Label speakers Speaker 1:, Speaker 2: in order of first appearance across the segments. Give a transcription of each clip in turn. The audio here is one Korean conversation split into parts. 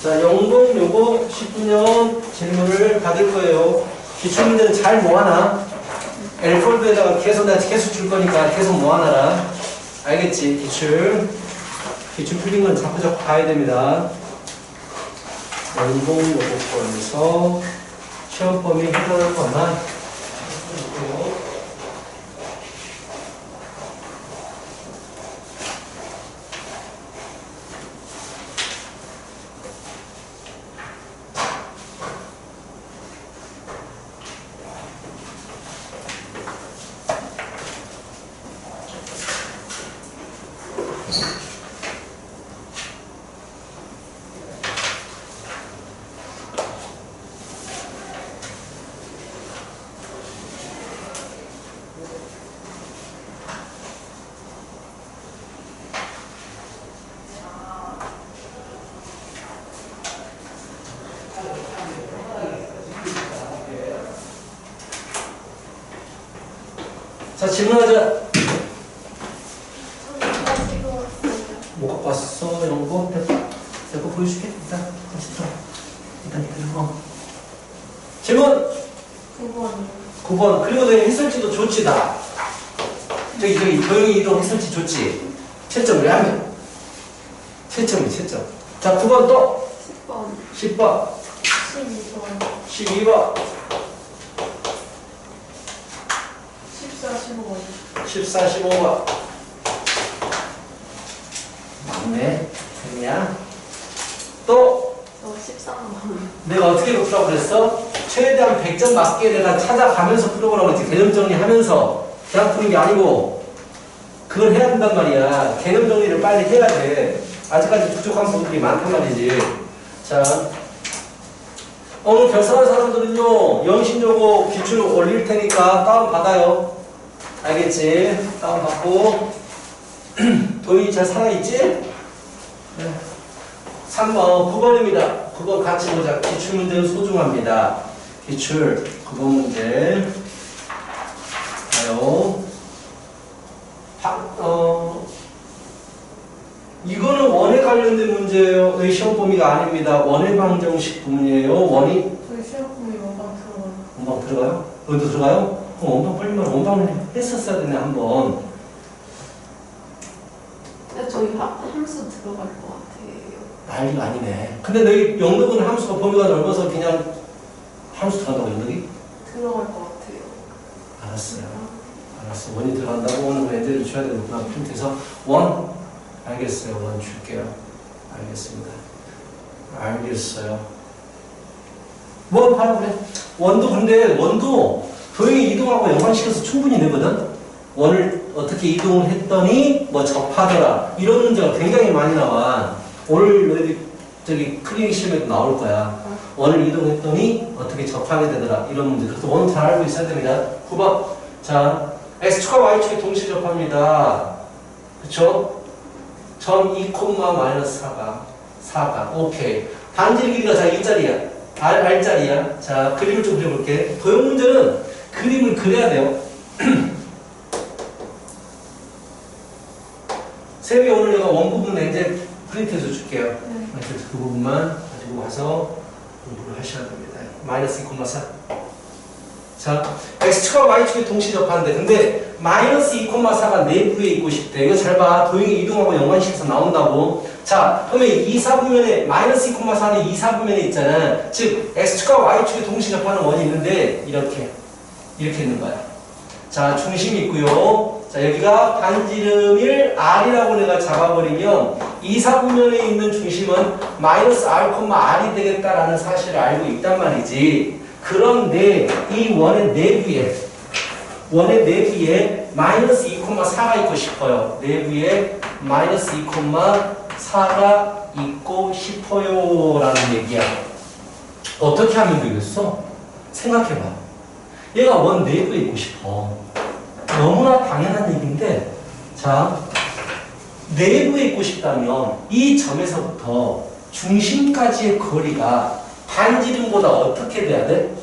Speaker 1: 자, 영동 요거 19년 질문을 받을 거예요. 기출문제는 잘 모아놔. L폴드에다가 계속 내가 계속 줄 거니까 계속 모아놔라. 알겠지? 기출 풀린 건 자꾸 봐야 됩니다. 영동 요거권에서 시험 범위 해당할 것만 볼게요. 자, 질문하자. 뭐 갖고 왔어? 이런 거? 내가 보여줄게. 일단 질문! 9번. 그리고 너희 해설지도 좋지, 다. 저기, 도형이 이동 해설지 좋지? 채점 왜 하면? 채점. 자, 9번 또? 10번. 12번. 14, 15번. 맞네. 됐냐? 또?
Speaker 2: 13번.
Speaker 1: 내가 어떻게 풀라고 그랬어? 최대한 100점 맞게 내가 찾아가면서 풀어보라고 했지. 개념 정리하면서. 그냥 푸는 게 아니고. 그걸 해야 된단 말이야. 개념 정리를 빨리 해야 돼. 아직까지 부족한 부분들이 많단 말이지. 자. 오늘 결산한 사람들은요, 영신요거 기출 올릴 테니까 다운받아요. 알겠지? 다운받고. 도희 잘 살아있지? 네. 3번, 9번입니다. 9번 같이 보자. 기출 문제는 소중합니다. 기출, 9번 문제. 가요. 이거는 원에 관련된 문제예요. 의 시험 범위가 아닙니다. 원의 방정식 부문이에요. 원이.
Speaker 2: 저희 시험 범위 원방 들어가요.
Speaker 1: 원방 들어가요? 어디도 들어가요? 그럼 원방 빨리만 원방을 했었어야 되네, 한번.
Speaker 2: 근데 저희 함수 들어갈 것 같아요.
Speaker 1: 난리가 아니네. 근데 너희 영덕은 함수가 범위가 넓어서 그냥 함수 들어간다고, 영덕이?
Speaker 2: 들어갈 것 같아요.
Speaker 1: 알았어요. 원이 들어간다고 오늘 애들을 줘야 되는구나. 프린트해서 원? 알겠어요. 원 줄게요. 알겠습니다. 알겠어요. 원 바로 그래. 원도 도형이 이동하고 연관시켜서 충분히 되거든. 원을 어떻게 이동을 했더니 뭐 접하더라. 이런 문제가 굉장히 많이 나와. 오늘 너희들 저기 클리닉 시험에도 나올 거야. 원을 이동했더니 어떻게 접하게 되더라. 이런 문제. 그래서 원 잘 알고 있어야 됩니다. 9번. 자, X축과 Y축이 동시 접합니다. 그쵸? 점 2, 마이너스 4가. 오케이. 반지의 길이가 자, 이자리야. R자리야. 자, 그림을 좀 그려볼게. 도형 문제는 그림을 그려야 돼요. 쌤이 오늘 내가 원 부분 이제 프린트해서 줄게요.
Speaker 2: 네.
Speaker 1: 그래서 그 부분만 가지고 와서 공부를 하셔야 됩니다. 마이너스 2, 4. 자, X축과 Y축이 동시 접하는데, 근데 마이너스 2, 4가 내부에 있고 싶대. 이거 잘 봐. 도형이 이동하고 연관시켜서 나온다고. 자, 그러면 2, 4부면에, 마이너스 2, 4는 2, 4부면에 있잖아. 즉, X축과 Y축이 동시 접하는 원이 있는데, 이렇게 있는 거야. 자, 중심이 있고요. 자, 여기가 반지름일 R이라고 내가 잡아버리면 2, 4부면에 있는 중심은 마이너스 R, R이 되겠다라는 사실을 알고 있단 말이지. 그런데 이 원의 내부에 마이너스 2, 4가 있고 싶어요. 내부에 마이너스 2, 4가 있고 싶어요 라는 얘기야. 어떻게 하면 되겠어? 생각해봐. 얘가 원 내부에 있고 싶어. 너무나 당연한 얘기인데, 자, 내부에 있고 싶다면 이 점에서부터 중심까지의 거리가 반지름보다 어떻게 돼야 돼?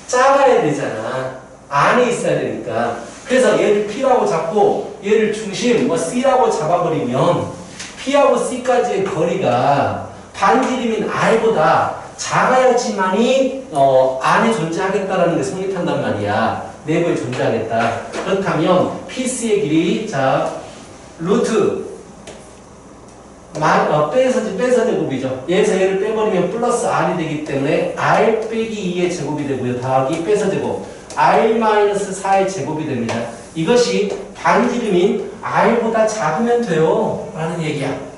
Speaker 1: 작아야 되잖아. 안에 있어야 되니까. 그래서 얘를 P라고 잡고 얘를 중심 C라고 잡아버리면 P하고 C까지의 거리가 반지름인 r보다 작아야지만이 안에 존재하겠다라는 게 성립한단 말이야. 내부에 존재하겠다. 그렇다면 피스의 길이 자 루트 빼서 제곱이죠. 얘에서 얘를 빼버리면 플러스 r이 되기 때문에 r 빼기 2의 제곱이 되고요. 더하기 빼서 제곱 r-4의 제곱이 됩니다. 이것이 반지름인 r보다 작으면 돼요 라는 얘기야.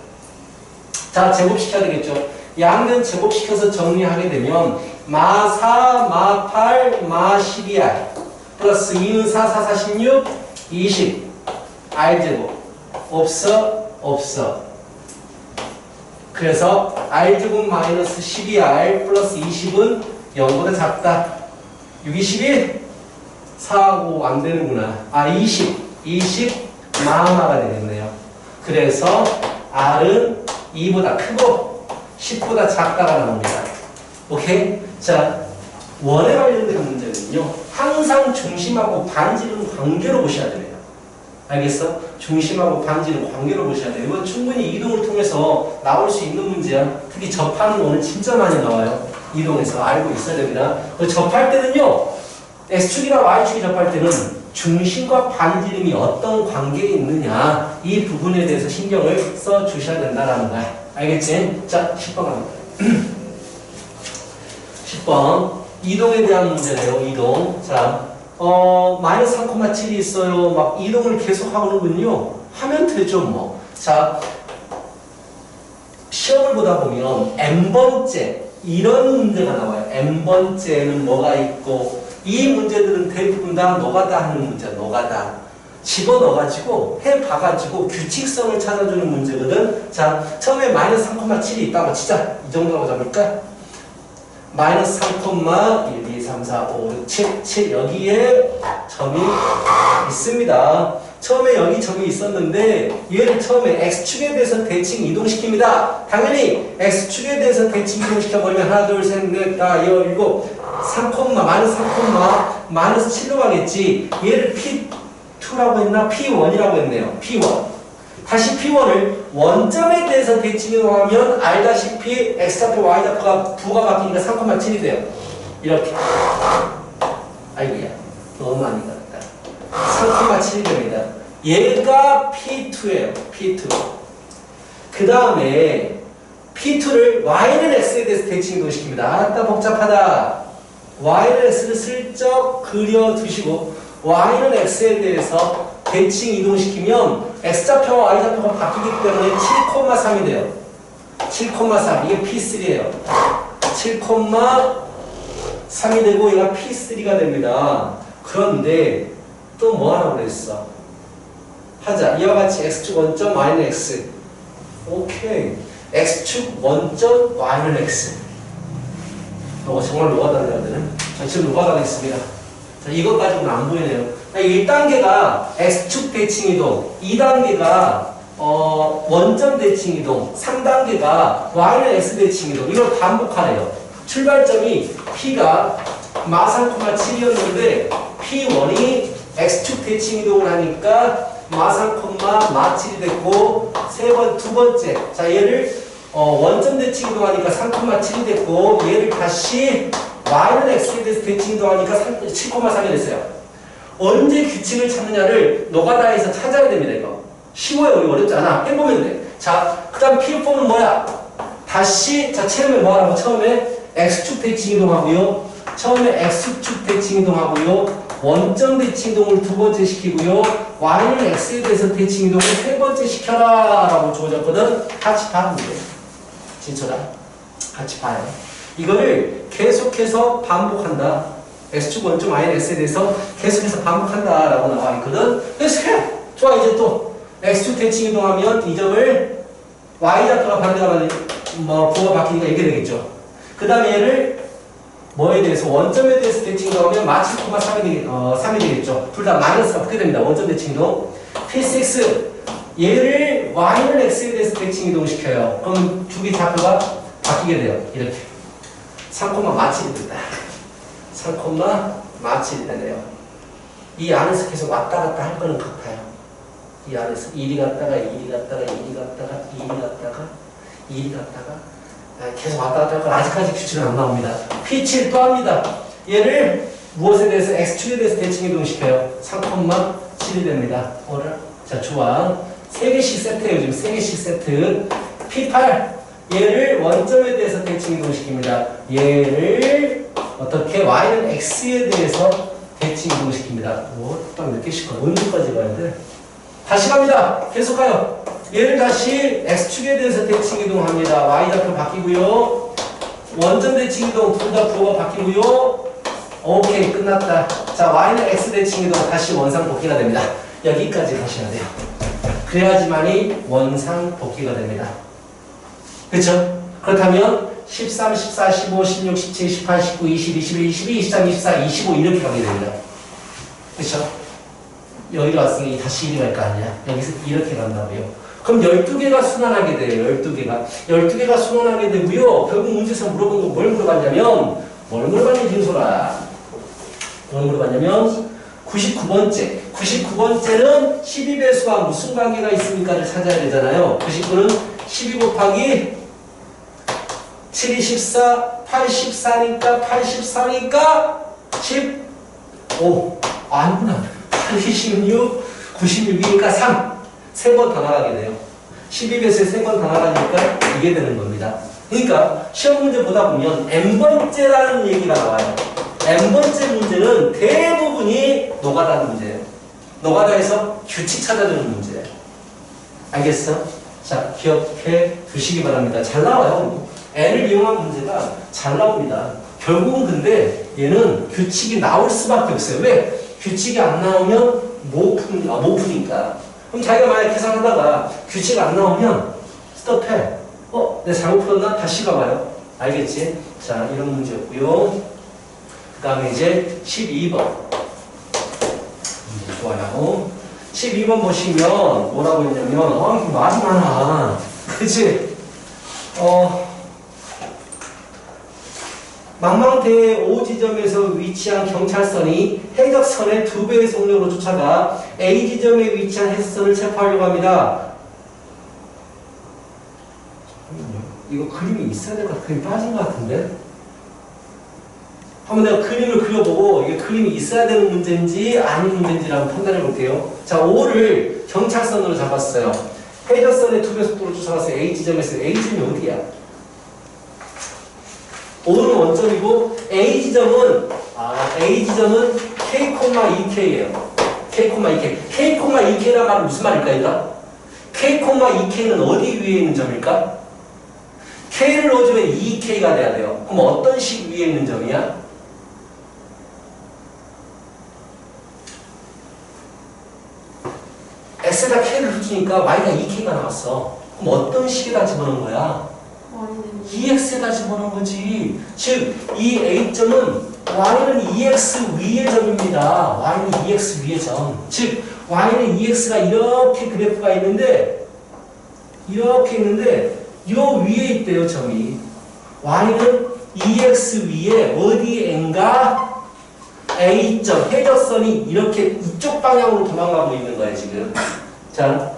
Speaker 1: 자, 제곱시켜야 되겠죠. 양면 제곱시켜서 정리하게 되면 마4, 마8, 마12r 플러스 2는 4, 4, 4, 16, 20 r제곱 없어. 그래서 r제곱 마이너스 12r 플러스 20은 0보다 작다. 6, 21 4하고 안 되는구나. 20 마마가 되겠네요. 그래서 r은 2보다 크고 10보다 작다가 나옵니다. 오케이? 자, 원에 관련된 문제는요. 항상 중심하고 반지름 관계로 보셔야 됩니다. 알겠어? 중심하고 반지름 관계로 보셔야 돼요. 이건 충분히 이동을 통해서 나올 수 있는 문제야. 특히 접하는 거는 진짜 많이 나와요. 이동해서 알고 있어야 됩니다. 접할 때는요. X축이랑 Y축이 접할 때는 중심과 반지름이 어떤 관계에 있느냐 이 부분에 대해서 신경을 써 주셔야 된다는 거야. 알겠지? 자, 10번 갑니다. 10번 이동에 대한 문제네요. 이동. 자, 마이너스 3,7이 있어요. 막 이동을 계속 하는군요. 하면 되죠 뭐. 자, 시험을 보다 보면 n번째 이런 문제가 나와요. n번째는 뭐가 있고 이 문제들은 대부분 다 노가다 하는 문제야. 노가다. 집어넣어가지고 해봐가지고 규칙성을 찾아주는 문제거든. 자, 처음에 마이너스 3,7이 있다고 치자. 이 정도라고 잡을까? 마이너스 3,1, 2, 3, 4, 5, 6, 7 여기에 점이 있습니다. 처음에 여기 점이 있었는데 얘를 처음에 X축에 대해서 대칭 이동시킵니다. 당연히 X축에 대해서 대칭 이동시켜버리면 하나, 둘, 셋, 넷, 다, 여, 일곱 3, 마이너스 3, 마이너스 7로 가겠지. 얘를 P2라고 했나? P1이라고 했네요. P1. 다시 P1을 원점에 대해서 대칭 이동하면 알다시피 X좌표, Y좌표가 부가 바뀌니까 3,7이 돼요. 이렇게. 아이고야. 너무 많이 갔다. 3,7이 됩니다. 얘가 P2예요. P2. 그 다음에 P2를 Y는 X에 대해서 대칭 이동시킵니다. 아따 복잡하다. Y는 X를 슬쩍 그려두시고 Y는 X에 대해서 대칭 이동시키면 X좌표와 Y좌표가 바뀌기 때문에 7,3이 돼요. 7,3 이게 P3예요. 7,3이 되고 얘가 P3가 됩니다. 그런데 또 뭐 하라고 그랬어? 하자. 이와 같이 X축 원점 Y는 X. 오케이. X축 원점 Y는 X. 정말 노가다를 해야 되네. 자, 지금 노가다가 있습니다. 자, 이것 가지고는 안 보이네요. 1단계가 X축 대칭 이동, 2단계가 원점 대칭 이동, 3단계가 Y는 X 대칭 이동. 이걸 반복하래요. 출발점이 P가 마3,7이었는데 P1이 X축 대칭 이동을 하니까 마3,7이 됐고 두 번째. 자, 얘를 원점 대칭 이동하니까 3,7이 됐고 얘를 다시 Y는 X에 대해서 대칭 이동하니까 7,3이 됐어요. 언제 규칙을 찾느냐를 노가다에서 찾아야 됩니다. 이거 쉬워요. 어렵지 않아. 해보면 돼. 자, 그 다음 P4는 뭐야? 다시 자 처음에 뭐 하라고? 처음에 X축 대칭 이동하고요. 처음에 X축 대칭 이동하고요. 원점 대칭 이동을 두 번째 시키고요. Y는 X에 대해서 대칭 이동을 세 번째 시켜라 라고 주어졌거든. 같이 봐면 돼. 진짜다. 같이 봐요. 이거를 계속해서 반복한다. X축 원점 Y는 X에 대해서 계속해서 반복한다 라고 나와 있거든. 그래서 해! 좋아. 이제 또 X축 대칭 이동하면 이 점을 Y좌표가 반대가 부가 바뀌니까 이게 되겠죠. 그 다음에 얘를 뭐에 대해서 원점에 대해서 대칭 이동하면 마7,3이 되겠죠. 둘 다 마이너스가 붙게 됩니다. 원점 대칭 이동. P6 얘를 Y는 X에 대해서 대칭 이동시켜요. 그럼 두 개 좌표가 바뀌게 돼요. 이렇게 3,7이 된다. 3,7이 되네요. 이 안에서 계속 왔다 갔다 할 거는 같아요. 이 안에서 1이 갔다가 1이 갔다가 1이 갔다가 2이 갔다가 1이 갔다가 계속 왔다 갔다 할 건 아직까지 규칙은 안 나옵니다. P7 또 합니다. 얘를 무엇에 대해서 X축에 대해서 대칭 이동시켜요. 3,7이 됩니다. 자, 좋아. 3개씩 세트예요. 지금 3개씩 세트. P8 얘를 원점에 대해서 대칭 이동시킵니다. 얘를 어떻게 Y는 X에 대해서 대칭 이동시킵니다. 딱 몇 개씩 가. 언제까지 가야 돼? 다시 갑니다. 계속 가요. 얘를 다시 X축에 대해서 대칭 이동합니다. Y좌표 바뀌고요. 원점 대칭 이동 둘 다 부호가 바뀌고요. 오케이, 끝났다. 자, Y는 X 대칭 이동 다시 원상 복귀가 됩니다. 여기까지 가셔야 돼요. 그래야지만이 원상 복귀가 됩니다. 그렇죠? 그렇다면 13, 14, 15, 16, 17, 18, 19, 20, 21, 22, 23, 24, 25 이렇게 가게 됩니다. 그렇죠? 여기로 왔으니 다시 이리 갈 거 아니야? 여기서 이렇게 간다고요. 그럼 12개가 순환하게 돼요. 12개가 순환하게 되고요. 결국 문제에서 물어본 거 뭘 물어봤냐면 뭘 물어봤니 진솔아? 뭘 물어봤냐면 99번째는 12배수와 무슨 관계가 있습니까를 찾아야 되잖아요. 99는 12 곱하기 7이 14, 84니까 15. 아니구나. 86, 96이니까 3. 3번 더 나가게 돼요. 12배수에 3번 더 나가니까 이게 되는 겁니다. 그러니까 시험 문제 보다 보면 n번째라는 얘기가 나와요. n번째 문제는 대부분이 노가다 문제예요. 노가다에서 규칙 찾아주는 문제예요. 알겠어? 자, 기억해 두시기 바랍니다. 잘 나와요. n을 이용한 문제가 잘 나옵니다. 결국은 근데 얘는 규칙이 나올 수밖에 없어요. 왜? 규칙이 안 나오면 못 푸니까. 그럼 자기가 만약 계산하다가 규칙 안 나오면 스톱해. 내가 잘못 풀었나? 다시 가봐요. 알겠지? 자, 이런 문제였고요. 그 다음에 이제 12번. 좋아요. 12번 보시면 뭐라고 했냐면 말이 많아. 그치? 망망대해 O지점에서 위치한 경찰선이 해적선의 2배의 속력으로 쫓아가 A지점에 위치한 해적선을 체포하려고 합니다. 이거 그림이 있어야 될 것 같아. 그림이 빠진 것 같은데? 한번 내가 그림을 그려보고 이게 그림이 있어야 되는 문제인지 아닌 문제인지를 한번 판단해 볼게요. 자, O를 경찰선으로 잡았어요. 해적선의 2배 속도로 쫓아가서 A지점에서 A지점이 어디야? O는 원점이고 A지점은 K,2K예요. K,2K. K,2K란 말은 무슨 말일까, 얘가? K,2K는 어디 위에 있는 점일까? K를 넣어주면 2K가 돼야 돼요. 그럼 어떤 식 위에 있는 점이야? X에다 K를 넣어주니까 Y가 2K가 나왔어. 그럼 어떤 식에다 집어넣은 거야? 2x에다 집어넣은 거지. 즉, 이 A점은 Y는 2x 위의 점입니다. Y는 2x 위의 점. 즉, Y는 2x가 이렇게 그래프가 있는데, 요 위에 있대요, 점이. Y는 2x 위에 어디 N가 A점, 해적선이 이렇게 이쪽 방향으로 도망가고 있는 거예요, 지금. 자.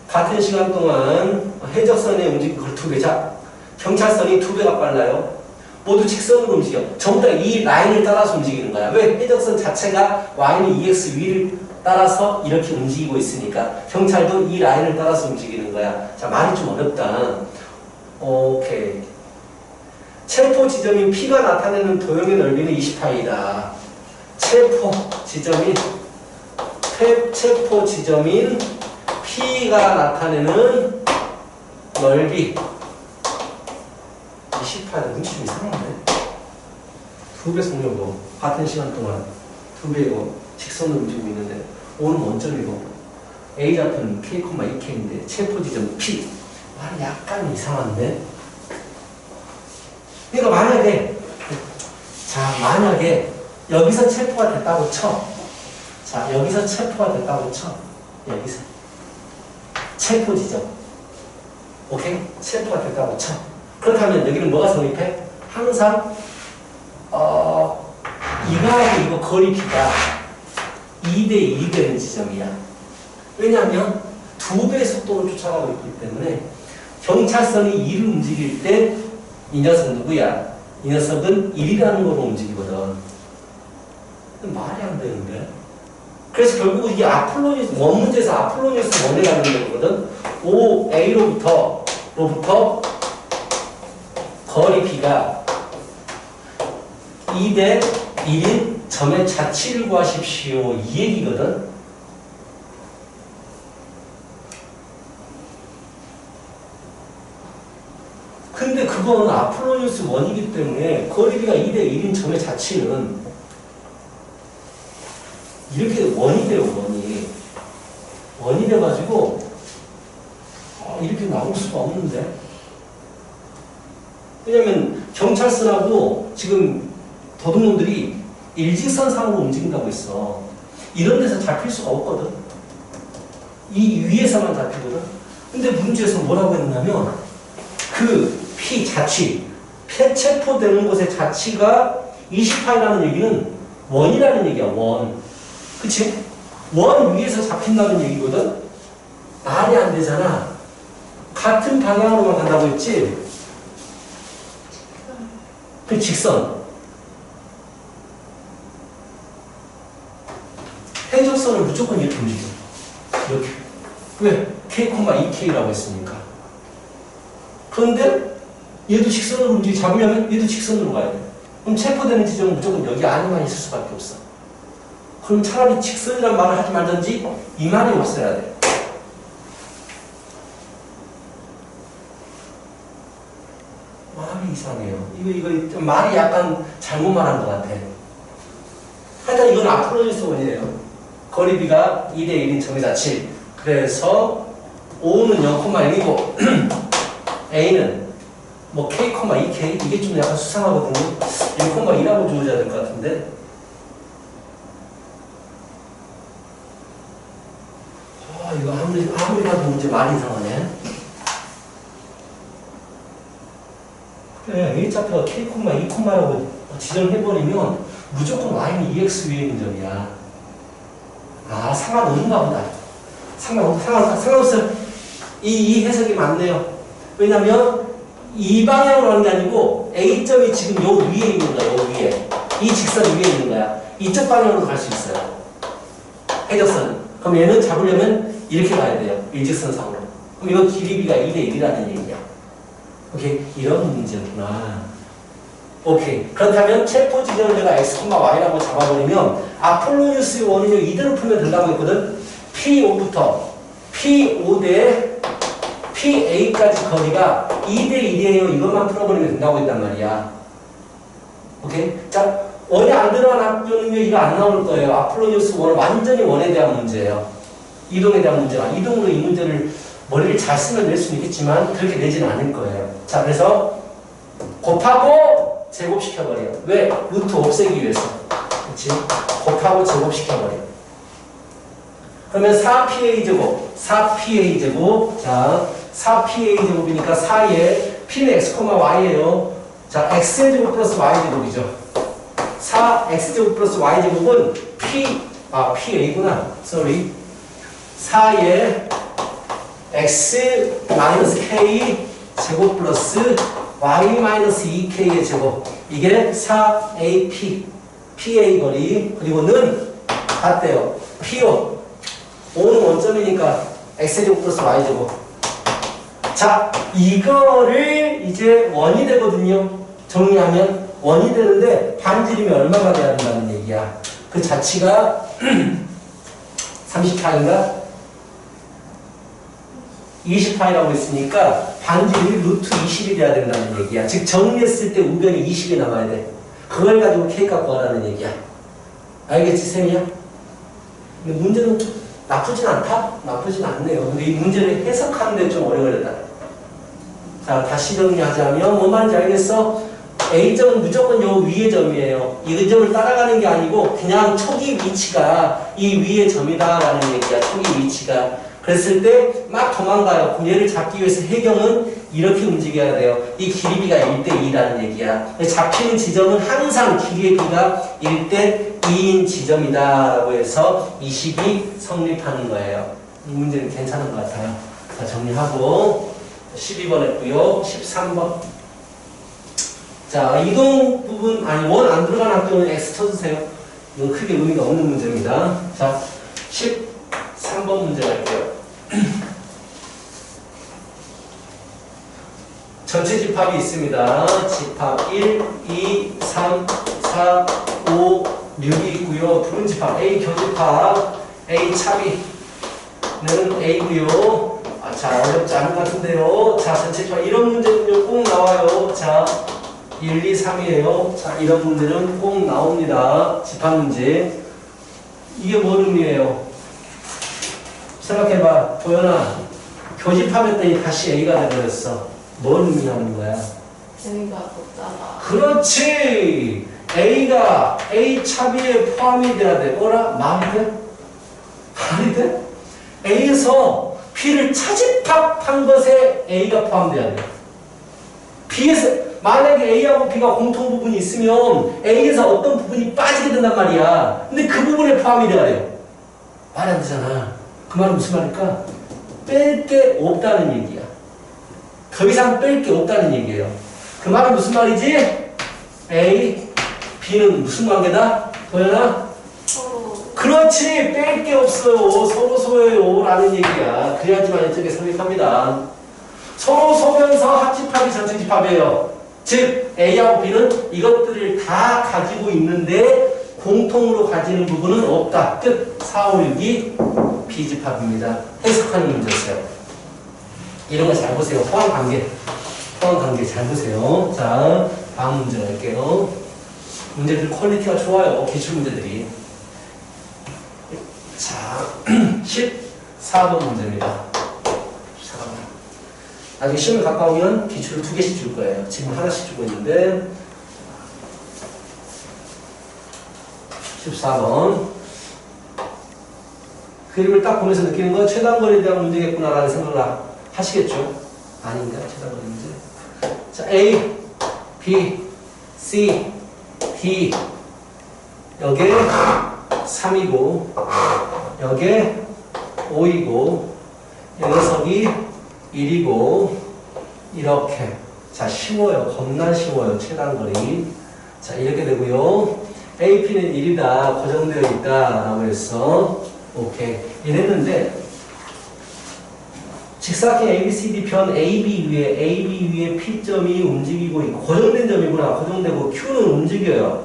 Speaker 1: 같은 시간 동안 해적선의 움직임이 2배. 자, 경찰선이 2배가 빨라요. 모두 직선으로 움직여. 전부 다 이 라인을 따라서 움직이는 거야. 왜? 해적선 자체가 Y는 2x 위를 따라서 이렇게 움직이고 있으니까 경찰도 이 라인을 따라서 움직이는 거야. 자, 말이 좀 어렵다. 오케이. 체포 지점인 P가 나타내는 도형의 넓이는 20파이다. 체포 지점인 P가 나타내는 넓이 28. 눈치 좀 이상한데? 2배 속력으로 같은 시간 동안 2배이고 직선으로 움직이고 있는데 O는 원점이고 A좌표는 K,2K인데 체포 지점 P. 말이 약간 이상한데? 그러니까 만약에 여기서 체포가 됐다고 쳐. 자, 여기서 체포가 됐다고 쳐. 여기서 체포 지점. 오케이? 체포가 됐다고 쳐. 그렇다면 여기는 뭐가 성립해? 항상 이거하고 이거 거리비가 2대1이 되는 지점이야. 왜냐하면 2배의 속도로 쫓아가고 있기 때문에 경찰선이 2를 움직일 때 이 녀석 누구야? 이 녀석은 1이라는 걸로 움직이거든. 말이 안 되는데. 그래서 결국 이게 아폴로니우스 원 문제에서 아폴로니우스 원에 가는 거거든. OA로부터 거리 B가 2대 1인 점의 자치를 구하십시오. 이 얘기거든. 근데 그건 아폴로니우스 원이기 때문에 거리 B가 2대 1인 점의 자치는 이렇게 원이 돼요. 원이 돼가지고 이렇게 나올 수가 없는데. 왜냐면 경찰선하고 지금 도둑놈들이 일직선상으로 움직인다고 했어. 이런 데서 잡힐 수가 없거든. 이 위에서만 잡히거든. 근데 문제에서 뭐라고 했냐면 그 P 자치, 체포되는 곳의 자치가 20파이라는 얘기는 원이라는 얘기야. 원. 그치? 원 위에서 잡힌다는 얘기거든. 말이 안 되잖아. 같은 방향으로만 간다고 했지? 그 직선. 해적선을 무조건 이렇게 움직여. 이렇게. 왜? K,2K라고 했으니까. 그런데 얘도 직선으로 잡으려면 얘도 직선으로 가야 돼. 그럼 체포되는 지점은 무조건 여기 안에만 있을 수밖에 없어. 그럼 차라리 직선이란 말을 하지 말든지 이 말이 없어야 돼. 말이 이상해요. 이거 말이 약간 잘못 말한 것 같아. 하여튼 이건 아폴로니우스 원이에요. 거리 B가 2대 1인 점의 자치. 그래서 O는 0,1이고 A는 뭐 K,2K 이게 좀 약간 수상하거든요. 1,2라고 주어져야 될 것 같은데. 이거 아무리 봐도 문제 말이 이상하네. 그래, A좌표가 K, 2,라고 지정해버리면 무조건 Y는 EX 위에 있는 점이야. 상관없는가 보다. 상관없어요. 이 해석이 맞네요. 왜냐면 이 방향으로 가는 게 아니고 A점이 지금 요 위에 있는 거야. 요 위에. 이 직선 위에 있는 거야. 이쪽 방향으로 갈 수 있어요. 해적선은. 그럼 얘는 잡으려면 이렇게 가야 돼요. 일직선상으로. 그럼 이거 길이 B가 2대 1이라는 얘기야. 오케이. 이런 문제구나. 오케이. 그렇다면 체포 지점을 내가 X, Y라고 잡아버리면 아폴로니우스 원인을 이대로 풀면 된다고 했거든. P5부터 P5 대 PA까지 거리가 2대 1이에요. 이것만 풀어버리면 된다고 했단 말이야. 오케이? 자, 원이 안 들어간 학교는 이거 안 나올 거예요. 아폴로니우스 원은 완전히 원에 대한 문제예요. 이동에 대한 문제가. 이동으로 이 문제를 머리를 잘 쓰면 낼 수는 있겠지만 그렇게 내지는 않을 거예요. 자, 그래서 곱하고 제곱시켜버려요. 왜? 루트 없애기 위해서. 그렇지? 곱하고 제곱시켜버려요. 그러면 4PA제곱, 4PA제곱. 자, 4PA제곱이니까 4에 P는 X, Y예요. 자, X제곱 플러스 Y제곱이죠. 4X제곱 플러스 Y제곱은 PA구나. sorry. 4에 X 마이너스 K 제곱 플러스 Y 마이너스 2K의 제곱. 이게 4AP. PA 거리. 그리고 는 같대요. PO. 5는 원점이니까 X제곱 플러스 Y제곱. 자, 이거를 이제 원이 되거든요. 정리하면 원이 되는데 반지름이 얼마가 돼야 된다는 얘기야. 그 자치가 30파인가? 20파이라고 했으니까 반지름이 루트 20이 돼야 된다는 얘기야. 즉 정리했을 때 우변이 20이 남아야 돼. 그걸 가지고 K값 구하라는 얘기야. 알겠지, 쌤이야? 근데 문제는 나쁘진 않다? 나쁘진 않네요. 근데 이 문제를 해석하는데 좀 오래 걸렸다. 자, 다시 정리하자면 뭔 말인지 알겠어? A점은 무조건 요 위의 점이에요. 이 점을 따라가는 게 아니고 그냥 초기 위치가 이 위의 점이다라는 얘기야. 초기 위치가. 그랬을 때 막 도망가요. 그럼 얘를 잡기 위해서 해경은 이렇게 움직여야 돼요. 이 길이 B가 1대 2라는 얘기야. 잡히는 지점은 항상 길이의 B가 1대 2인 지점이다 라고 해서 이 식이 성립하는 거예요. 이 문제는 괜찮은 것 같아요. 자, 정리하고 12번 했고요. 13번. 자, 이동 부분, 아니, 원 안 들어간 학교는 X 쳐주세요. 이건 크게 의미가 없는 문제입니다. 자, 13번 문제 갈게요. 전체 집합이 있습니다. 집합 1, 2, 3, 4, 5, 6이 있고요. 부분 집합 A 교집합, A 차비는 A고요. 자, 어렵지 않은 것 같은데요. 자, 전체 집합 이런 문제는요 꼭 나와요. 자, 1, 2, 3이에요. 자, 이런 문제는 꼭 나옵니다. 집합 문제. 이게 뭔 의미예요? 생각해봐. 도연아, 교집합했더니 다시 A가 돼버렸어. 뭘 의미하는 거야?
Speaker 2: A가 높다가.
Speaker 1: 그렇지! A가 A 차비에 포함이 돼야 돼. 뭐라? 말이 돼? 말이 돼? A에서 B를 차집합한 것에 A가 포함돼야 돼. B에서, 만약에 A하고 B가 공통 부분이 있으면 A에서 어떤 부분이 빠지게 된단 말이야. 근데 그 부분에 포함이 돼야 돼요. 말이 안 되잖아. 그 말은 무슨 말일까? 뺄 게 없다는 얘기야. 더 이상 뺄 게 없다는 얘기예요. 그 말은 무슨 말이지? A, B는 무슨 관계다? 도연아?
Speaker 2: 서로.
Speaker 1: 그렇지! 뺄 게 없어요. 서로 소예요. 라는 얘기야. 그래야지만 이쪽에 성립합니다. 서로 소면서 합집합이 전체 집합이에요. 즉, A하고 B는 이것들을 다 가지고 있는데 공통으로 가지는 부분은 없다. 끝! 4, 5, 6이 B집합입니다. 해석하는 문제였어요. 이런 거 잘 보세요. 포함관계. 포함관계 잘 보세요. 자, 다음 문제 갈게요. 문제들 퀄리티가 좋아요. 기출문제들이. 자, 14번 문제입니다. 잠깐만. 나중에 시험에 가까우면 기출을 2개씩 줄 거예요. 지금 하나씩 주고 있는데 14번. 그림을 딱 보면서 느끼는 건 최단거리에 대한 문제겠구나라는 생각을 하시겠죠? 아닌가? 최단거리 문제. 자, A, B, C, D. 여기에 3이고, 여기에 5이고, 이 녀석이 1이고, 이렇게. 자, 쉬워요. 겁나 쉬워요. 최단거리. 자, 이렇게 되고요. AP는 1이다. 고정되어 있다. 라고 했어. 오케이. 이랬는데, 직사각형 ABCD 편 AB 위에 P점이 움직이고 있고, 고정된 점이구나. 고정되고, Q는 움직여요.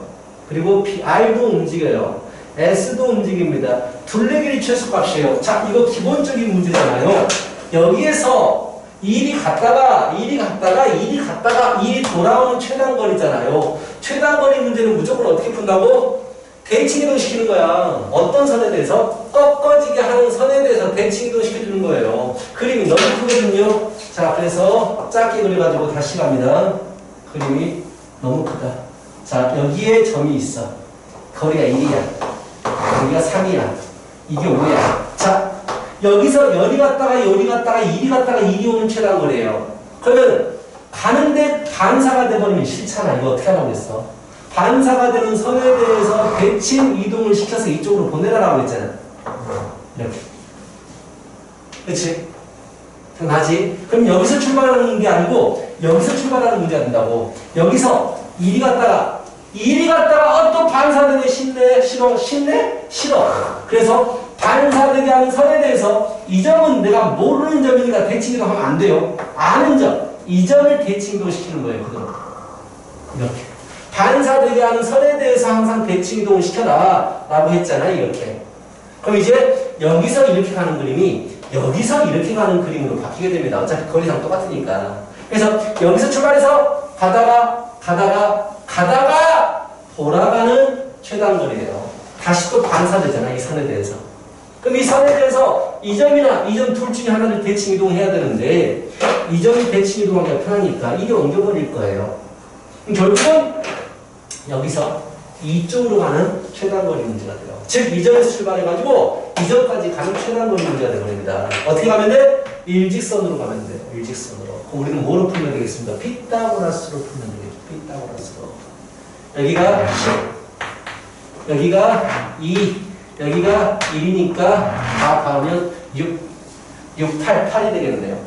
Speaker 1: 그리고 R도 움직여요. S도 움직입니다. 둘레길이 최소값이에요. 자, 이거 기본적인 문제잖아요. 여기에서 1이 갔다가 돌아오는 최단거리잖아요. 최단거리 문제는 무조건 어떻게 푼다고? 대칭이동 시키는 거야. 어떤 선에 대해서? 꺾어지게 하는 선에 대해서 대칭이동 시켜주는 거예요. 그림이 너무 크거든요. 자, 그래서 작게 그려가지고 다시 갑니다. 그림이 너무 크다. 자, 여기에 점이 있어. 거리가 1이야. 여기가 3이야. 이게 5야. 자, 여기서 열이 갔다가 열이 갔다가 1이 갔다가 1이 오는 최단거리예요. 그러면 가는데 반사가 돼버리면 싫잖아. 이거 어떻게 하라고 했어? 반사가 되는 선에 대해서 대칭 이동을 시켜서 이쪽으로 보내라고 했잖아. 이렇게. 그치? 나지? 그럼 여기서 출발하는 게 아니고 여기서 출발하는 문제가 된다고. 여기서 1이 갔다가 또 반사되게 싫네? 싫어? 싫네? 싫어. 그래서 반사되게 하는 선에 대해서 이 점은 내가 모르는 점이니까 대칭 이동하면 안 돼요. 아는 점. 이 점을 대칭 이동 시키는 거예요. 그거. 이렇게. 반사되게 하는 선에 대해서 항상 대칭 이동을 시켜라 라고 했잖아요. 이렇게. 그럼 이제 여기서 이렇게 가는 그림이 여기서 이렇게 가는 그림으로 바뀌게 됩니다. 어차피 거리상 똑같으니까. 그래서 여기서 출발해서 가다가 돌아가는 최단거리예요. 다시 또 반사되잖아. 이 선에 대해서. 그럼 이 선에 대해서 이 점이나 이 점 둘 중에 하나를 대칭 이동해야 되는데 이 점이 대칭 이동하기가 편하니까 이게 옮겨버릴 거예요. 결국은 여기서 이쪽으로 가는 최단거리 문제가 돼요. 즉, 이 점에서 출발해가지고 이 점까지 가는 최단거리 문제가 되버립니다. 어떻게 가면 돼? 일직선으로 가면 돼요. 일직선으로. 우리는 뭐로 풀면 되겠습니다? 피타고라스로 풀면 되겠죠. 피타고라스로. 여기가 10, 여기가 2, 여기가 1이니까 다 가면 6, 8이 되겠네요.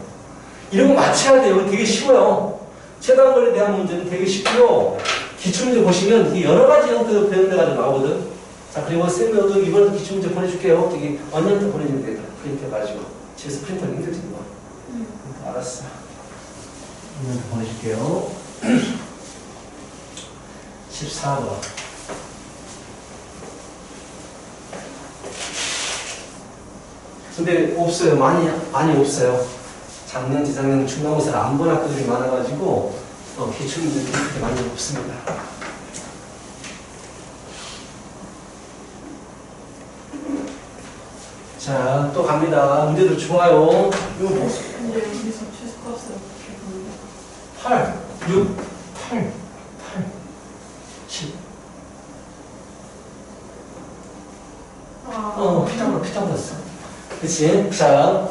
Speaker 1: 이런 거 맞춰야 돼요. 되게 쉬워요. 최단거리에 대한 문제는 되게 쉽고요. 기출문제 보시면 이게 여러 가지 형태로 배운 데가 좀 나오거든. 자, 그리고 쌤도 이번에도 기출문제 보내줄게요. 저기 언니한테 보내주면 되겠다. 프린트 해가지고. 집에서 프린터는 힘들지 뭐. 알았어. 언니한테 보내줄게요. 14번. 근데 없어요. 많이 없어요. 작년, 재작년 중간고사를 안 본 학교들이 많아가지고 기출문제들이 그렇게 많이 없습니다. 자, 또 갑니다. 문제도 좋아요. 이거 뭐?
Speaker 2: 근데 여기서 최소값을 어떻게 보는
Speaker 1: 8, 6, 8, 10. 피타고라스. 그치? 자,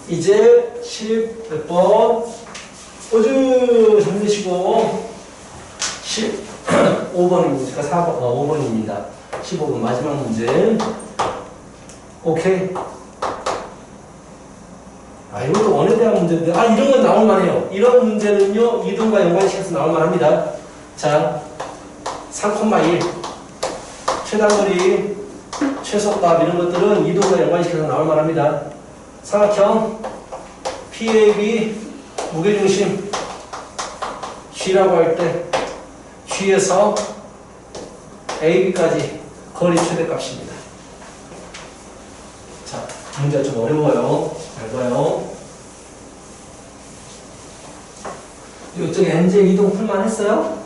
Speaker 1: 이제 10 몇 번? 오주 정리시고 15번입니다. 5번입니다. 15번 마지막 문제. 오케이. 아, 이것도 원에 대한 문제인데, 아, 이런 건 나올 만해요. 이런 문제는요, 이동과 연관시켜서 나올 만합니다. 자, 3,1. 최단거리, 최소값, 이런 것들은 이동과 연관시켜서 나올 만합니다. 삼각형, PAB, 무게중심, G라고 할 때, G에서 AB까지 거리 최대값입니다. 자, 문제가 좀 어려워요. 잘 봐요. 이쪽에 NJ 이동 풀만했어요?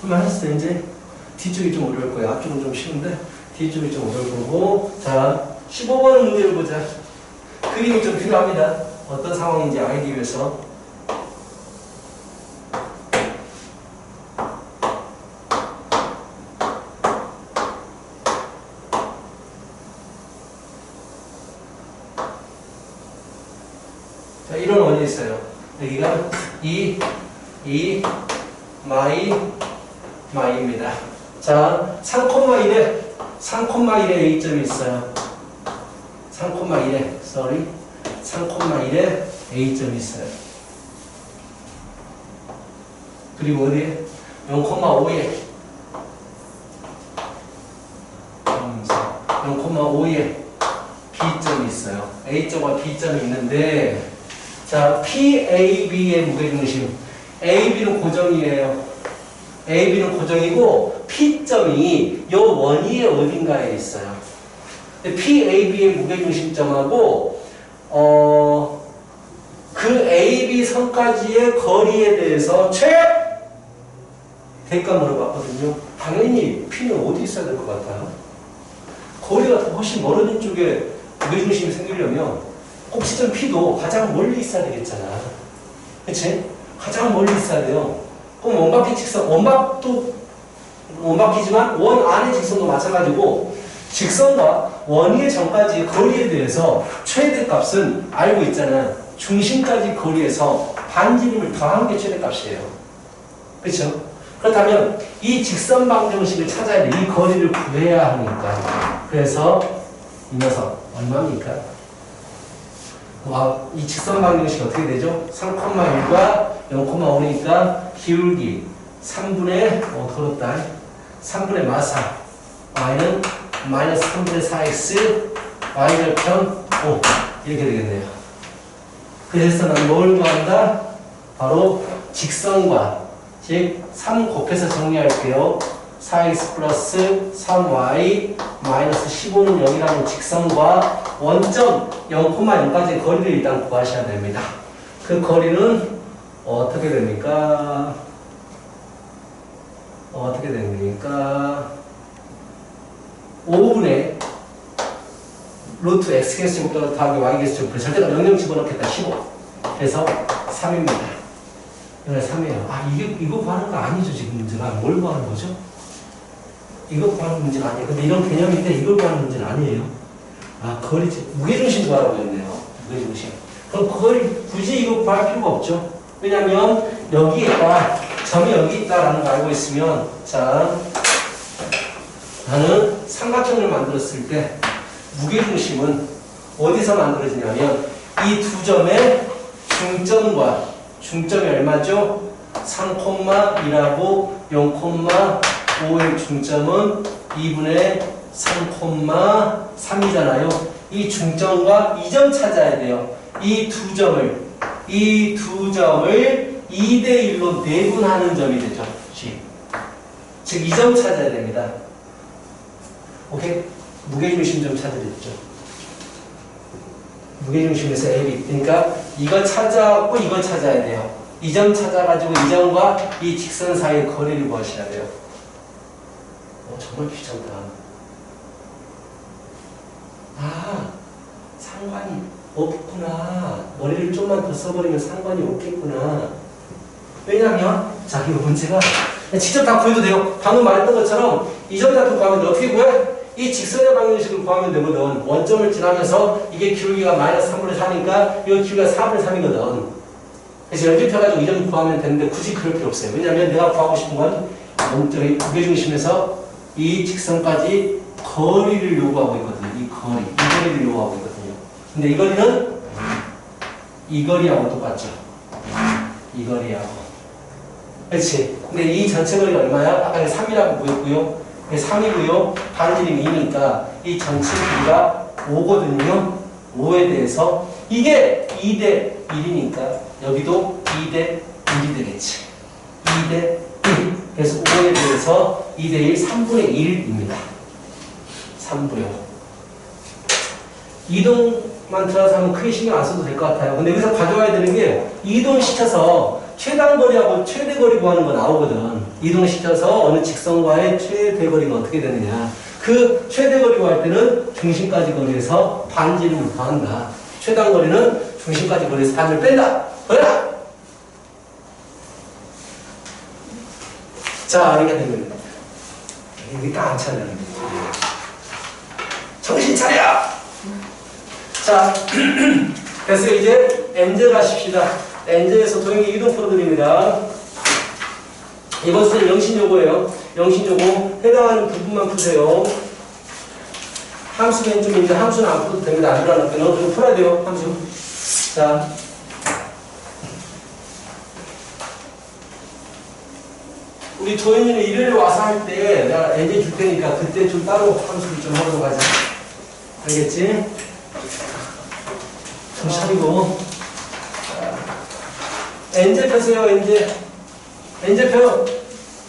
Speaker 1: 풀만했어요, 이제? 뒤쪽이 좀 어려울 거예요. 앞쪽은 좀 쉬운데, 뒤쪽이 좀 어려울 거고. 자, 15번 문제를 보자. 그림이 좀 필요합니다. 어떤 상황인지 알기 위해서. 자, 이런 원이 있어요. 여기가 마이입니다. 자, 3,1에 A점이 있어요. 3,1에 A점이 있어요. 그리고 어디에? 0,5에 0,5에 B점이 있어요. A점과 B점이 있는데, 자, PAB의 무게중심. AB는 고정이에요. AB는 고정이고, P점이 요 원위의 어딘가에 있어요. PAB의 무게중심점하고, 그 AB 선까지의 거리에 대해서 대가 물어봤거든요. 당연히 P는 어디 있어야 될 것 같아요? 거리가 훨씬 멀어진 쪽에 무게중심이 생기려면 꼭지점 P도 가장 멀리 있어야 되겠잖아. 그치? 가장 멀리 있어야 돼요. 그럼 원바퀴 직선, 원박도 원바퀴지만 원 안의 직선도 마찬가지고 직선과 원위의 점까지 거리에 대해서 최대값은 알고 있잖아. 중심까지 거리에서 반지름을 더한 게 최대값이에요. 그렇죠? 그렇다면 이 직선 방정식을 찾아야 돼. 이 거리를 구해야 하니까. 그래서 이 녀석 얼마입니까? 와, 이 직선 방정식이 어떻게 되죠? 3,1과 0,5니까 기울기 3분의 그렇다. 3분의 마사 y는 마이너스 3분의 4x y절편 5 이렇게 되겠네요. 그래서 난 뭘 구한다? 바로 직선과 즉 3 곱해서 정리할게요. 4x 플러스 3y 마이너스 15는 0이라는 직선과 원점 0,0까지의 거리를 일단 구하셔야 됩니다. 그 거리는 어떻게 됩니까? 어떻게 됩니까? 5분의 루트 x개수제곱 더하기 y개수제곱 절대가 0 집어넣겠다. 15 그래서 3입니다. 그래서 3이에요. 아, 이거 구하는 거 아니죠. 지금 문제가. 뭘 구하는 거죠? 이거 구하는 문제가 아니에요. 근데 이런 개념인데 이걸 구하는 문제는 아니에요. 아, 거리, 무게중심 구하라고 했네요. 무게중심. 그럼 거리, 굳이 이거 구할 필요가 없죠. 왜냐면 여기에 있다. 점이 여기 있다라는 거 알고 있으면, 자, 나는 삼각형을 만들었을 때 무게중심은 어디서 만들어지냐면 이 두 점의 중점이 얼마죠? 3,2하고 0,5의 중점은 2분의 3,3이잖아요. 이 중점과 이 점 찾아야 돼요. 이 두 점을 2대1로 내분하는 점이 되죠. G. 즉, 이 점 찾아야 됩니다. 오케이? 무게중심 좀 찾아냈죠. 무게중심에서 L이. 그러니까 이거 찾아갖고 이거 찾아야 돼요. 이 점 찾아가지고 이 점과 이 직선 사이의 거리를 구하셔야 돼요. 정말 귀찮다. 상관이 없구나. 머리를 좀만 더 써버리면 상관이 없겠구나. 왜냐면, 자, 이거 문제가 직접 다 구해도 돼요. 방금 말했던 것처럼 이 점 잡고 구하면 어떻게 구해? 이 직선의 방정식을 구하면 되거든. 원점을 지나면서 이게 기울기가 마이너스 3분의 4니까 이거 기울기가 4분의 3이거든. 그래서 연결해가지고 이 점 구하면 되는데 굳이 그럴 필요 없어요. 왜냐면 내가 구하고 싶은 건 무게중심에서 이 직선까지 거리를 요구하고 있거든요. 이 거리를 요구하고 있거든요. 근데 이 거리는 이 거리하고 똑같죠. 이 거리하고. 그렇지. 근데 이 전체 거리가 얼마야? 아까 3이라고 보였고요. 3이고요. 반지름이 2니까 이 전체 길이가 5거든요. 5에 대해서 이게 2대 1이니까 여기도 2대 1이 되겠지. 2대 1. 그래서 5에 대해서 2대 1, 3분의 1입니다. 3분의 5. 이동만 들어가서 하면 크게 신경 안 써도 될 것 같아요. 근데 여기서 가져와야 되는 게 이동시켜서 최단거리하고 최대거리 구하는 거 나오거든. 이동시켜서 어느 직선과의 최대거리가 어떻게 되느냐. 그 최대거리 구할 때는 중심까지 거리에서 반지름을 더한다. 최단거리는 중심까지 거리에서 반을 뺀다. 버려라! 자, 이렇게 된 겁니다. 이게 안 차려요. 정신 차려! 자, 그래서 이제 N제 가십시다. N제에서 도형의 이동 풀어드립니다. 이번 수는 영신요거예요. 영신요거 해당하는 부분만 푸세요. 함수는 좀 있는데 함수는 안 풀어도 됩니다. 안 들어가는 거는 좀 풀어야 돼요. 함수. 자, 우리 도현이는 일요일에 와서 할 때 내가 N제 줄 테니까 그때 좀 따로 함수를 좀 하도록 하자. 알겠지? 좀 차리고. N제 펴세요. N제 펴.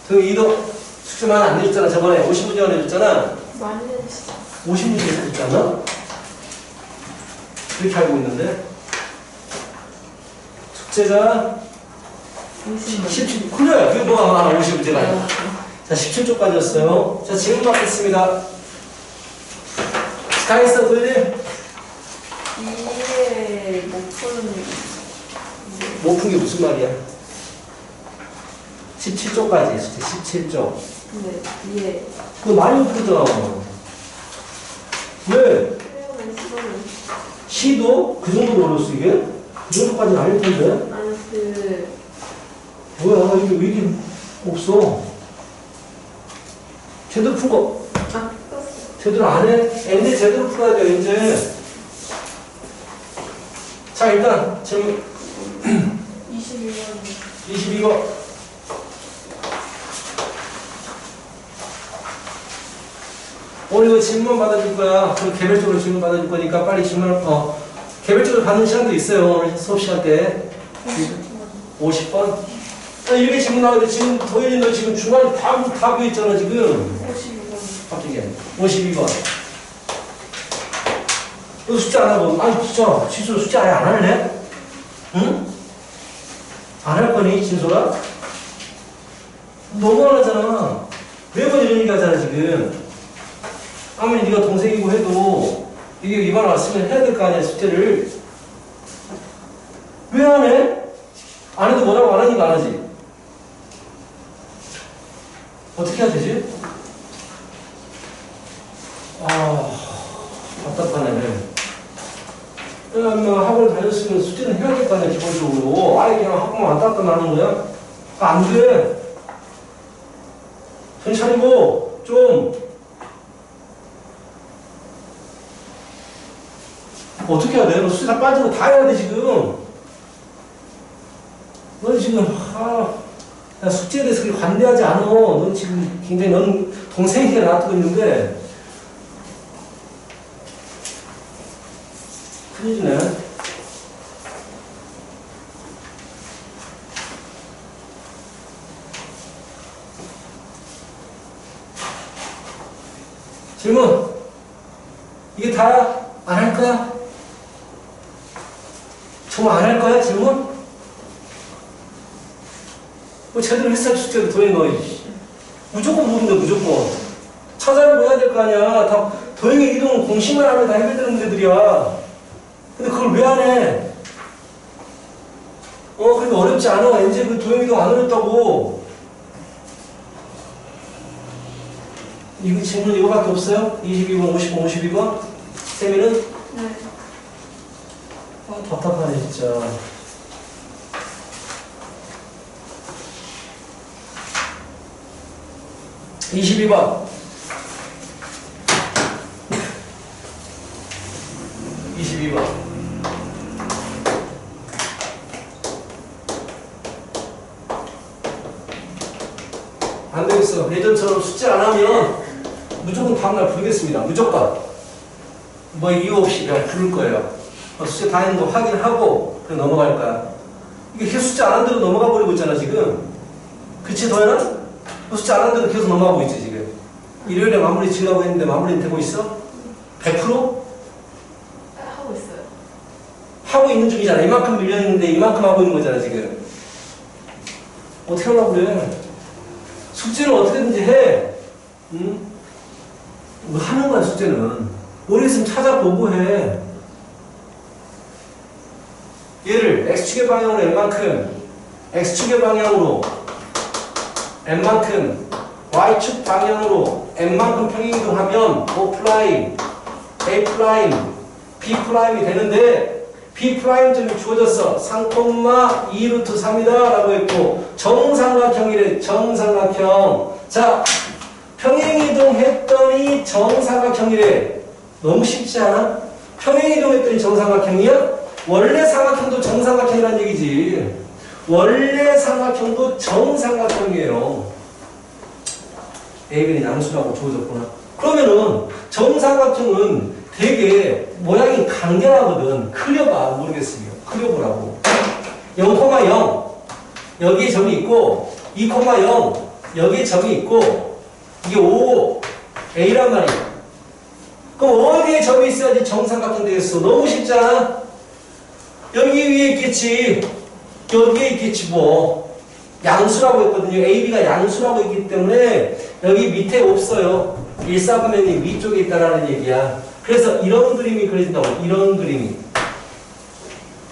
Speaker 1: 그 이도 숙제만 안 내줬잖아. 저번에 50문제 내줬잖아.
Speaker 2: 많이 내주시죠.
Speaker 1: 50문제 내줬잖아. 그렇게 알고 있는데. 숙제가 17, 그래. 그게 뭐가 하나 50문제가. 자, 17쪽까지였어요. 자, 질문 받겠습니다. 다 했어, 도현이?
Speaker 2: 이해 못 푸는
Speaker 1: 못 푼 게 무슨 말이야? 17쪽까지 했을 때 17쪽.
Speaker 2: 네, 이해.
Speaker 1: 그거 많이 못 푸더라고. 왜?
Speaker 2: 태우는 시도는
Speaker 1: 시도? 그 정도로 어렸어 이게? 그 정도까지는 아닐 텐데?
Speaker 2: 아니
Speaker 1: 뭐야 이게 왜 이렇게 없어? 제대로 푼 거
Speaker 2: 떴어.
Speaker 1: 제대로 안 해? N제 제대로 풀어야 돼 N제. 자 일단 질문
Speaker 2: 22번
Speaker 1: 22번. 오늘 이거 질문 받아줄 거야. 그럼 개별적으로 질문 받아줄 거니까 빨리 질문을, 개별적으로 받는 시간도 있어요. 오늘 수업 시간 때. 50번? 이렇게 질문 나오는데 지금 도현이 너 지금 중간에 다 비었잖아, 지금.
Speaker 2: 52번
Speaker 1: 갑자기. 52번. 너 숙제 안 하고, 아니, 진짜, 진솔 숙제 아예 안 할래? 응? 안 할 거니, 진솔아? 너무 안 하잖아. 매번 이런 얘기 하잖아, 지금. 아무리 네가 동생이고 해도 이게 이번 왔으면 해야 될 거 아니야, 숙제를. 왜 안 해? 안 해도 뭐라고 안 하니까 안 하지. 어떻게 해야 되지? 답답하네. 학원 다녔으면 숙제는 해야 될 거 아니야, 기본적으로. 아예 그냥 학원만 왔다 갔다 하는 거야? 안 돼. 정신 차리고, 좀. 어떻게 해야 돼? 너 숙제 다 빠지고 다 해야 돼, 지금. 너 지금 나 숙제에 대해서 그렇게 관대하지 않아. 넌 지금 굉장히 넌 동생에게 놔두고 있는데 큰일이네. 질문. 이게 다야? 안 할 거야? 정말 안 할 거야? 질문? 뭐 제대로 했어 숙제도 도행 너 무조건 모른다 무조건. 찾아보고 해야 될 거 아니야. 다 도행의 이동은 공식만 하면 다 해결되는 문제들이야. 근데 그걸 왜 안 해? 그래도 어렵지 않아. 이제 그 도행 이동 안 어렵다고. 이거 질문 이거밖에 없어요? 22번, 50번, 52번? 세미는?
Speaker 2: 네.
Speaker 1: 답답하네 진짜. (22번) 22번 안 되겠어. 예전처럼 숙제 안 하면 무조건 다음날 부르겠습니다. 무조건. 뭐 이유 없이 그냥 부를 거예요. 숙제 다 했는 거 확인하고 그냥 넘어갈 거야. 이게 계속 숙제 안 한 대로 넘어가 버리고 있잖아 지금. 그치 도현아? 숙제 안 한 대로 계속 넘어가고 있지 지금. 일요일에 마무리 지으려고 했는데 마무리는 되고 있어? 100%?
Speaker 2: 하고 있어요.
Speaker 1: 하고 있는 중이잖아. 이만큼 밀려있는데 이만큼 하고 있는 거잖아 지금. 어떻게 하려고 그래? 숙제는 어떻게든지 해. 응? 뭐 하는 거야 숙제는. 모르겠으면 찾아보고 해. 얘를 x축의 방향으로 n만큼, x축의 방향으로 n만큼, y축 방향으로 n만큼 평행이동하면 O', A', B'이 되는데 B'점이 주어졌어. 3,2 루트 3이다 라고 했고 정삼각형이래. 정삼각형. 자, 평행이동했더니 정삼각형이래. 너무 쉽지 않아? 평행이동했더니 정삼각형이야? 원래 삼각형도 정삼각형이란 얘기지. 원래 삼각형도 정삼각형이에요. A변이 양수라고 주어졌구나. 그러면은 정삼각형은 되게 모양이 간결하거든. 그려봐. 모르겠어요. 그려보라고. 0,0 여기에 점이 있고 2,0 여기에 점이 있고 이게 5 A란 말이야. 그럼 어디에 점이 있어야지 정삼각형 되겠어? 너무 쉽잖아. 여기 위에 있겠지. 여기에 있겠지 뭐. 양수라고 했거든요. AB가 양수라고 했기 때문에 여기 밑에 없어요. 1사분면이 위쪽에 있다라는 얘기야. 그래서 이런 그림이 그려진다고. 이런 그림이.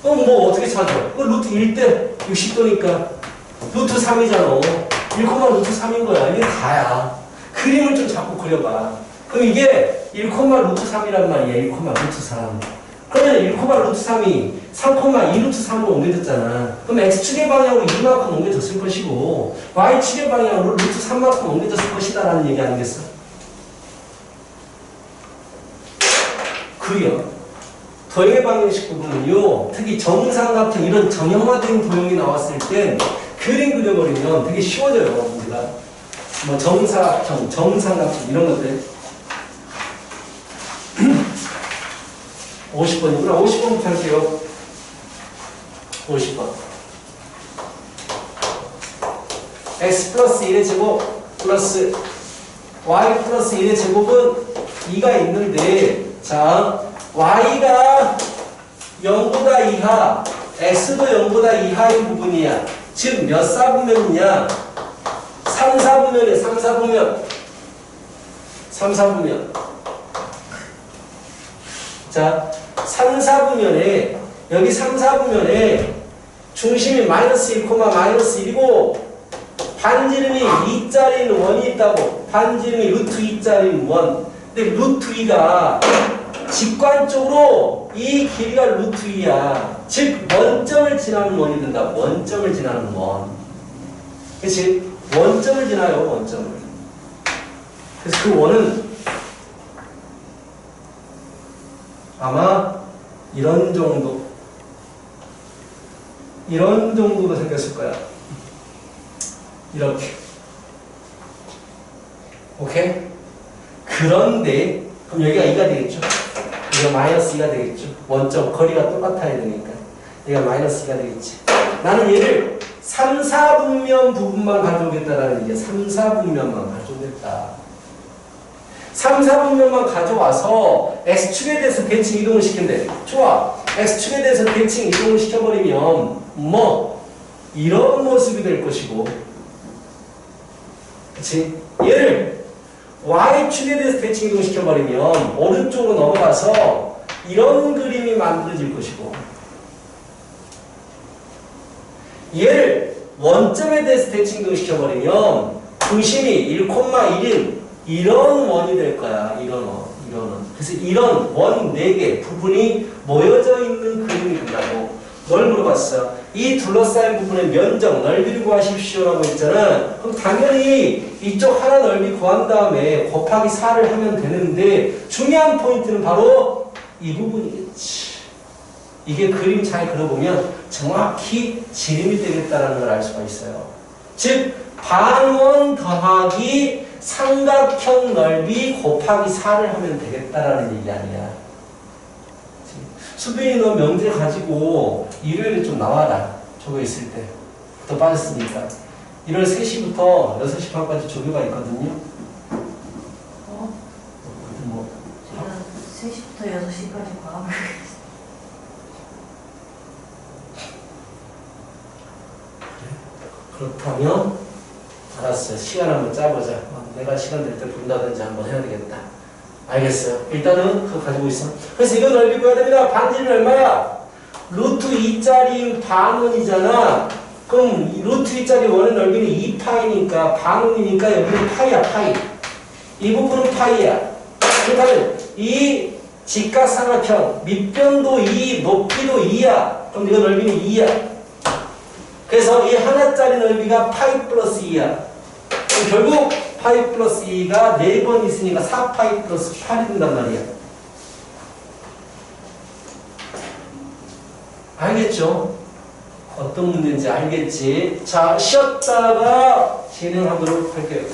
Speaker 1: 그럼 뭐 어떻게 찾아? 루트 1대 60도니까 루트 3이잖아. 1, 루트 3인 거야. 이게 다야. 그림을 좀 자꾸 그려봐. 그럼 이게 1, 루트 3이란 말이야. 1, 루트 3. 그러면 1, 루트 3이 3,2 루트 3으로 옮겨졌잖아. 그럼 x축의 방향으로 2만큼 옮겨졌을 것이고 y축의 방향으로 루트 3만큼 옮겨졌을 것이다 라는 얘기 아니겠어? 그요. 도형의 방정식 부분은요. 특히 정삼각형 이런 정형화된 도형이 나왔을 땐 그림 그려버리면 되게 쉬워져요. 우리가. 뭐 정사각형, 정삼각형 이런 것들. 50번이구나. 50번부터 할게요. 50번. x 플러스 1의 제곱 플러스 y 플러스 1의 제곱은 2가 있는데 자 y가 0보다 이하 x도 0보다 이하인 부분이야. 즉 몇 사분면이냐 3, 4분면이야. 3, 4분면 3, 4분면 자 3, 4분면에 여기 3, 4분면에 중심이 마이너스 1, 마이너스 1이고 반지름이 2짜리는 1이 있다고. 반지름이 루트 2짜리는 1. 근데 루트 2가 직관적으로 이 길이가 루트 2야. 즉 원점을 지나는 1이 된다. 원점을 지나는 1. 그치? 원점을 지나요. 원점을. 그래서 그 1은 아마 이런 정도 이런 정도로 생겼을 거야. 이렇게. 오케이? 그런데 그럼 여기가 2가 되겠죠? 여기가 마이너스 2가 되겠죠? 원점 거리가 똑같아야 되니까 여기가 마이너스 2가 되겠지. 나는 얘를 3, 4분면 부분만 가져오겠다라는 얘기야. 3, 4분면만 가져오겠다. 3, 4분면만 가져와서 X축에 대해서 대칭 이동을 시킨대. 좋아. X축에 대해서 대칭 이동을 시켜버리면 뭐 이런 모습이 될 것이고, 그치? 얘를 Y축에 대해서 대칭 이동을 시켜버리면 오른쪽으로 넘어가서 이런 그림이 만들어질 것이고, 얘를 원점에 대해서 대칭 이동을 시켜버리면 중심이 1,1인 이런 원이 될 거야. 이런 원, 이런 원. 그래서 이런 원 4개 부분이 모여져 있는 그림이 된다고. 뭘 물어봤어? 이 둘러싸인 부분의 면적, 넓이를 구하십시오라고 했잖아. 그럼 당연히 이쪽 하나 넓이 구한 다음에 곱하기 4를 하면 되는데 중요한 포인트는 바로 이 부분이겠지. 이게 그림 잘 그려보면 정확히 지름이 되겠다는 걸 알 수가 있어요. 즉 반원 더하기 삼각형 넓이 곱하기 4를 하면 되겠다라는 얘기 아니야. 수빈이 너 명제 가지고 일요일에 좀 나와라. 저거 있을 때. 더 빠졌으니까. 1월 3시부터 6시 반까지 조교가 있거든요. 뭐.
Speaker 2: 제가 3시부터 6시까지 과학을
Speaker 1: 그렇다면 알았어요. 시간 한번 짜보자. 내가 시간 될 때 본다든지 한번 해야 되겠다. 알겠어요. 일단은 그거 가지고 있어. 그래서 이거 넓이 구해야 됩니다. 반지름이 얼마야? 루트 2짜리 반원이잖아. 그럼 루트 2짜리 원의 넓이는 2파이니까 반원이니까 여기는 파이야. 파이. 이 부분은 파이야. 그렇다면 이 직각삼각형 밑변도 2, 높이도 2야. 그럼 이거 넓이는 2야. 그래서 이 하나짜리 넓이가 파이 플러스 2야. 결국 파이 플러스 2가 4번 있으니까 4파이 플러스 8이 된단 말이야. 알겠죠? 어떤 문제인지 알겠지? 자, 쉬었다가 진행하도록 할게요.